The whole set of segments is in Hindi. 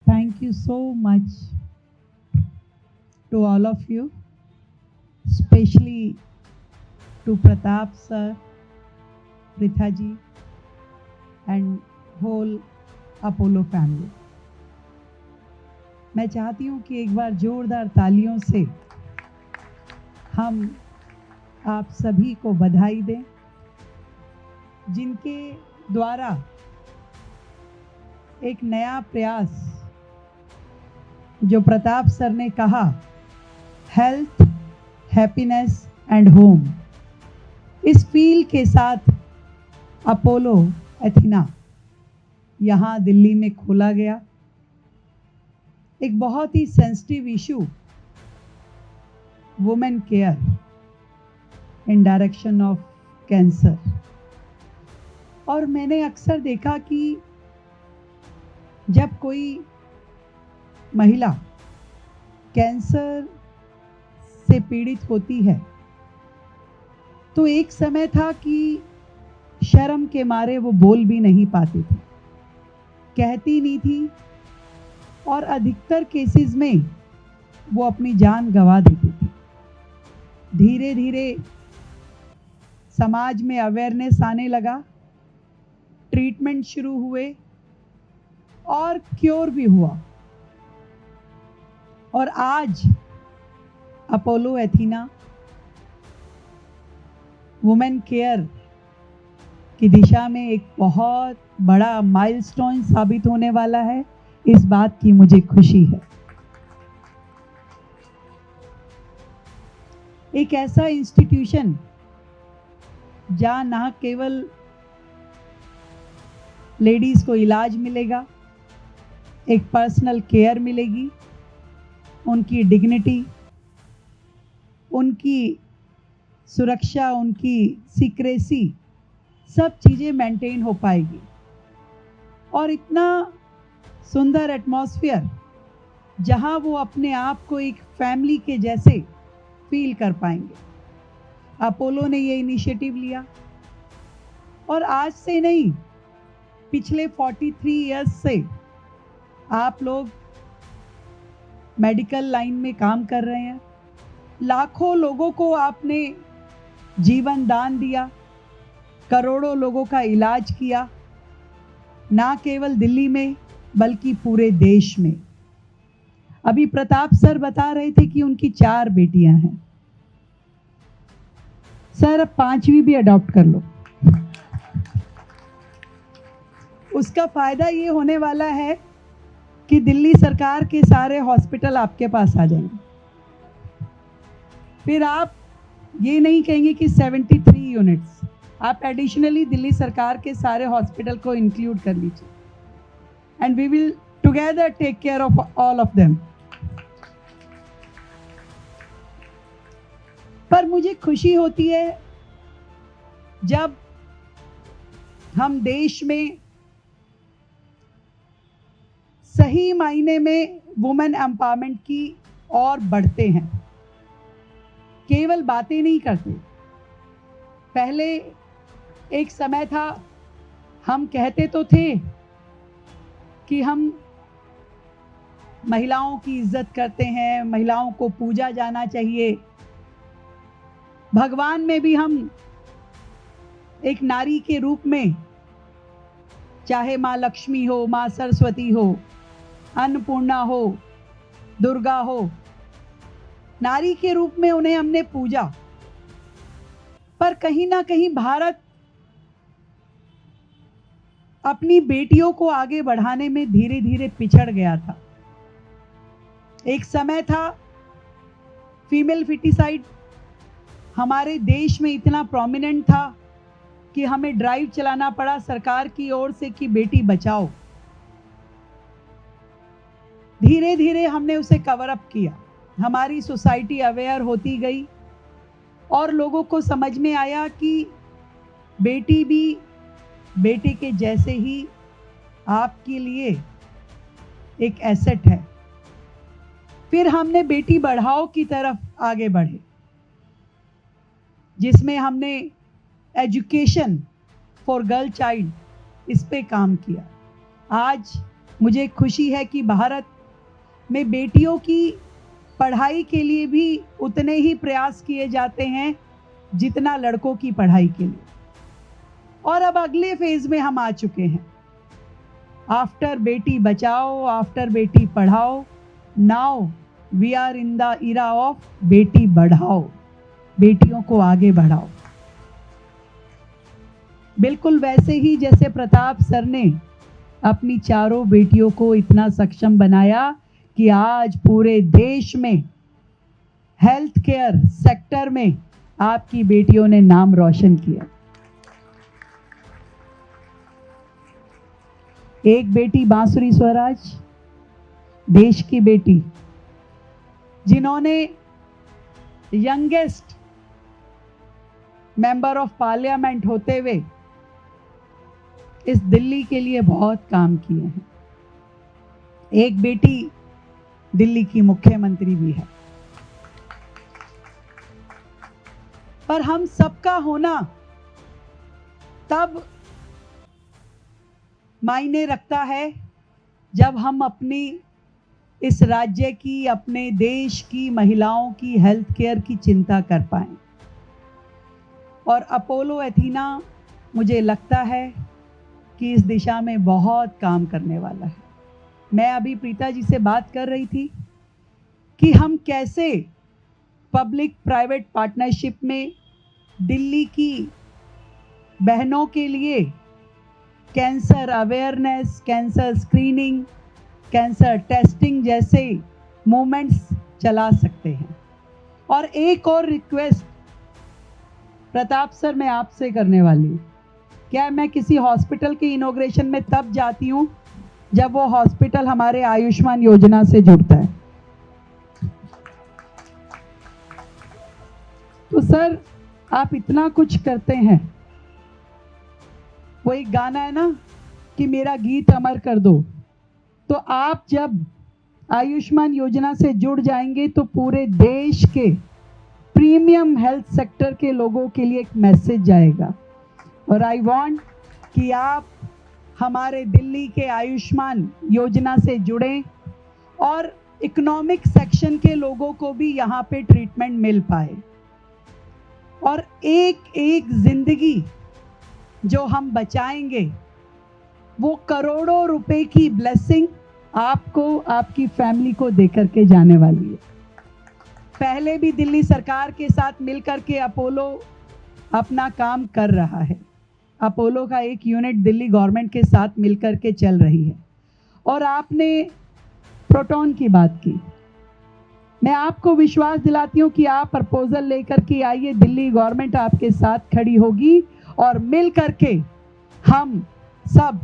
Thank you so much to all of you, especially to Pratap sir, Pritha ji, and whole Apollo family. मैं चाहती हूँ कि एक बार जोरदार तालियों से हम आप सभी को बधाई दें, जिनके द्वारा एक नया प्रयास, जो प्रताप सर ने कहा, हेल्थ, हैप्पीनेस एंड होम, इस फील के साथ अपोलो एथिना यहाँ दिल्ली में खोला गया। एक बहुत ही sensitive issue, women care in direction of cancer. और मैंने अक्सर देखा कि जब कोई महिला कैंसर से पीड़ित होती है तो एक समय था कि शर्म के मारे वो बोल भी नहीं पाती थी, कहती नहीं थी, और अधिकतर केसेस में वो अपनी जान गंवा देती थी। धीरे धीरे समाज में अवेयरनेस आने लगा, ट्रीटमेंट शुरू हुए और क्योर भी हुआ। और आज अपोलो एथिना वुमेन केयर की दिशा में एक बहुत बड़ा माइलस्टोन साबित होने वाला है। इस बात की मुझे खुशी है। एक ऐसा इंस्टीट्यूशन जहां ना केवल लेडीज को इलाज मिलेगा, एक पर्सनल केयर मिलेगी, उनकी डिग्निटी, उनकी सुरक्षा, उनकी सीक्रेसी, सब चीज़ें मेंटेन हो पाएगी। और इतना सुंदर एटमॉस्फेयर जहां वो अपने आप को एक फैमिली के जैसे फील कर पाएंगे। अपोलो ने ये इनिशिएटिव लिया और आज से नहीं, पिछले 43 इयर्स से आप लोग मेडिकल लाइन में काम कर रहे हैं। लाखों लोगों को आपने जीवन दान दिया, करोड़ों लोगों का इलाज किया, ना केवल दिल्ली में बल्कि पूरे देश में। अभी प्रताप सर बता रहे थे कि उनकी 4 बेटियां हैं। सर, अब 5वीं भी अडॉप्ट कर लो। उसका फायदा ये होने वाला है कि दिल्ली सरकार के सारे हॉस्पिटल आपके पास आ जाएंगे। फिर आप ये नहीं कहेंगे कि 73 यूनिट्स, आप एडिशनली दिल्ली सरकार के सारे हॉस्पिटल को इंक्लूड कर लीजिए, and we will together take care of all of them. पर मुझे खुशी होती है जब हम देश में सही मायने में वुमेन एम्पावरमेंट की ओर बढ़ते हैं, केवल बातें नहीं करते। पहले एक समय था, हम कहते तो थे कि हम महिलाओं की इज्जत करते हैं, महिलाओं को पूजा जाना चाहिए, भगवान में भी हम एक नारी के रूप में, चाहे माँ लक्ष्मी हो, माँ सरस्वती हो, अन्नपूर्णा हो, दुर्गा हो, नारी के रूप में उन्हें हमने पूजा। पर कहीं ना कहीं भारत अपनी बेटियों को आगे बढ़ाने में धीरे धीरे पिछड़ गया था। एक समय था फीमेल फिटिसाइड हमारे देश में इतना प्रोमिनेंट था कि हमें ड्राइव चलाना पड़ा सरकार की ओर से कि बेटी बचाओ। धीरे धीरे हमने उसे कवर अप किया, हमारी सोसाइटी अवेयर होती गई और लोगों को समझ में आया कि बेटी भी बेटे के जैसे ही आपके लिए एक एसेट है। फिर हमने बेटी बढ़ाओ की तरफ आगे बढ़े, जिसमें हमने एजुकेशन फॉर गर्ल चाइल्ड, इस पे काम किया। आज मुझे खुशी है कि भारत में बेटियों की पढ़ाई के लिए भी उतने ही प्रयास किए जाते हैं जितना लड़कों की पढ़ाई के लिए। और अब अगले फेज में हम आ चुके हैं। आफ्टर बेटी बचाओ, आफ्टर बेटी पढ़ाओ, now we are in the era of बेटी बढ़ाओ, बेटियों को आगे बढ़ाओ। बिल्कुल वैसे ही जैसे प्रताप सर ने अपनी चारों बेटियों को इतना सक्षम बनाया कि आज पूरे देश में हेल्थ केयर सेक्टर में आपकी बेटियों ने नाम रोशन किया। एक बेटी बांसुरी स्वराज, देश की बेटी जिन्होंने यंगेस्ट मेंबर ऑफ पार्लियामेंट होते हुए इस दिल्ली के लिए बहुत काम किए हैं। एक बेटी दिल्ली की मुख्यमंत्री भी है। पर हम सबका होना तब मायने रखता है जब हम अपनी इस राज्य की, अपने देश की महिलाओं की हेल्थ केयर की चिंता कर पाएं। और अपोलो एथीना मुझे लगता है कि इस दिशा में बहुत काम करने वाला है। मैं अभी प्रीता जी से बात कर रही थी कि हम कैसे पब्लिक प्राइवेट पार्टनरशिप में दिल्ली की बहनों के लिए cancer awareness, cancer screening, cancer testing जैसे मूवमेंट्स चला सकते हैं। और एक और रिक्वेस्ट प्रताप सर मैं आपसे करने वाली हूँ। क्या मैं किसी हॉस्पिटल के इनॉग्रेशन में तब जाती हूँ जब वो हॉस्पिटल हमारे आयुष्मान योजना से जुड़ता है। तो सर आप इतना कुछ करते हैं, वो एक गाना है ना कि मेरा गीत अमर कर दो, तो आप जब आयुष्मान योजना से जुड़ जाएंगे तो पूरे देश के प्रीमियम हेल्थ सेक्टर के लोगों के लिए एक मैसेज जाएगा। और आई वांट कि आप हमारे दिल्ली के आयुष्मान योजना से जुड़ें और इकोनॉमिक सेक्शन के लोगों को भी यहाँ पे ट्रीटमेंट मिल पाए। और एक एक जिंदगी जो हम बचाएंगे वो करोड़ों रुपए की ब्लेसिंग आपको, आपकी फैमिली को देकर के जाने वाली है। पहले भी दिल्ली सरकार के साथ मिलकर के अपोलो अपना काम कर रहा है। अपोलो का एक यूनिट दिल्ली गवर्नमेंट के साथ मिलकर के चल रही है। और आपने प्रोटॉन की बात की, मैं आपको विश्वास दिलाती हूँ कि आप प्रपोजल लेकर के आइए, दिल्ली गवर्नमेंट आपके साथ खड़ी होगी और मिल करके हम सब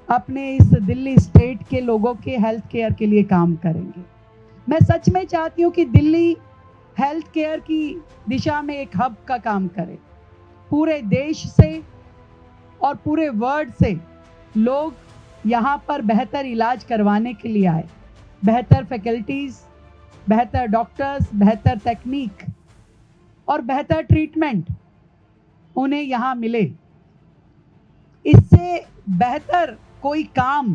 अपने इस दिल्ली स्टेट के लोगों के हेल्थ केयर के लिए काम करेंगे। मैं सच में चाहती हूँ कि दिल्ली हेल्थ केयर की दिशा में एक हब का काम करे। पूरे देश से और पूरे वर्ल्ड से लोग यहाँ पर बेहतर इलाज करवाने के लिए आए। बेहतर फैकल्टीज़, बेहतर डॉक्टर्स, बेहतर टेक्निक और बेहतर ट्रीटमेंट उन्हें यहाँ मिले। इससे बेहतर कोई काम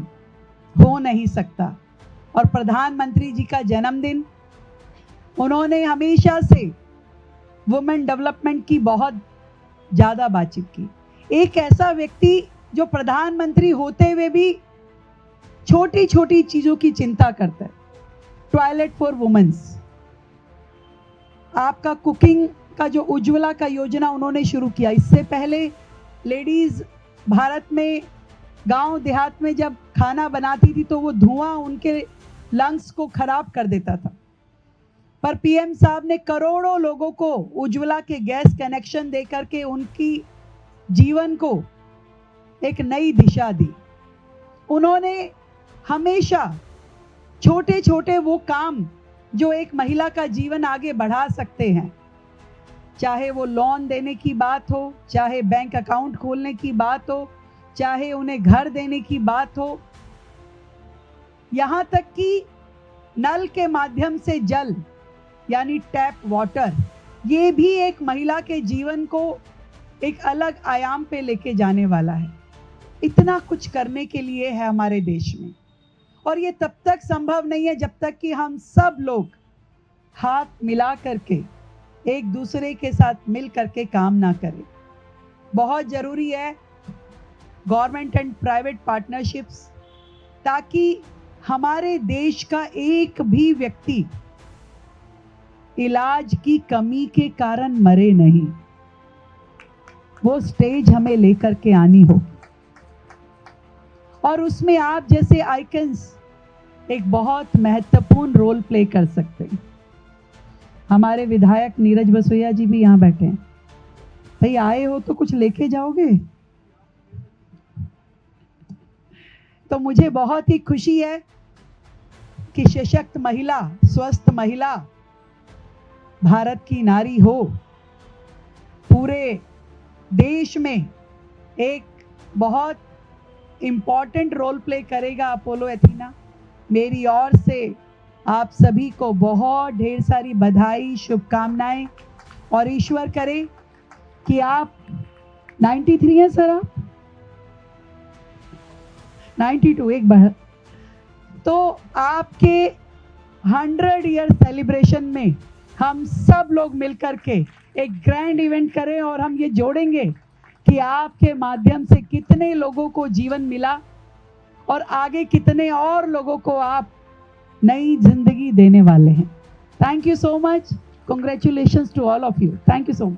हो नहीं सकता। और प्रधानमंत्री जी का जन्मदिन, उन्होंने हमेशा से वुमेन डेवलपमेंट की बहुत ज़्यादा बातचीत की। एक ऐसा व्यक्ति जो प्रधानमंत्री होते हुए भी छोटी छोटी चीज़ों की चिंता करता है। टॉयलेट फॉर वुमेन्स, आपका कुकिंग का जो उज्ज्वला का योजना उन्होंने शुरू किया। इससे पहले लेडीज़ भारत में गांव देहात में जब खाना बनाती थी तो वो धुआं उनके लंग्स को खराब कर देता था। पर पीएम साहब ने करोड़ों लोगों को उज्ज्वला के गैस कनेक्शन देकर के उनकी जीवन को एक नई दिशा दी। उन्होंने हमेशा छोटे छोटे वो काम जो एक महिला का जीवन आगे बढ़ा सकते हैं, चाहे वो लोन देने की बात हो, चाहे बैंक अकाउंट खोलने की बात हो, चाहे उन्हें घर देने की बात हो, यहाँ तक कि नल के माध्यम से जल यानी टैप वाटर, ये भी एक महिला के जीवन को एक अलग आयाम पे लेके जाने वाला है। इतना कुछ करने के लिए है हमारे देश में। और ये तब तक संभव नहीं है जब तक कि हम सब लोग हाथ मिला करके एक दूसरे के साथ मिल करके काम ना करें। बहुत जरूरी है गवर्नमेंट एंड प्राइवेट पार्टनरशिप्स, ताकि हमारे देश का एक भी व्यक्ति इलाज की कमी के कारण मरे नहीं। वो स्टेज हमें लेकर के आनी हो और उसमें आप जैसे आइकन्स एक बहुत महत्वपूर्ण रोल प्ले कर सकते हैं। हमारे विधायक नीरज बसोया जी भी यहाँ बैठे हैं। भाई आए हो तो कुछ लेके जाओगे। तो मुझे बहुत ही खुशी है कि सशक्त महिला, स्वस्थ महिला, भारत की नारी हो, पूरे देश में एक बहुत इम्पॉर्टेंट रोल प्ले करेगा अपोलो एथीना। मेरी ओर से आप सभी को बहुत ढेर सारी बधाई, शुभकामनाएं, और ईश्वर करे कि आप 93 हैं सर, आप 92 एक बार, तो आपके 100 ईयर सेलिब्रेशन में हम सब लोग मिलकर के एक ग्रैंड इवेंट करें और हम ये जोड़ेंगे कि आपके माध्यम से कितने लोगों को जीवन मिला और आगे कितने और लोगों को आप नई जिंदगी देने वाले हैं। Thank you so much. Congratulations to all of you. Thank you so much.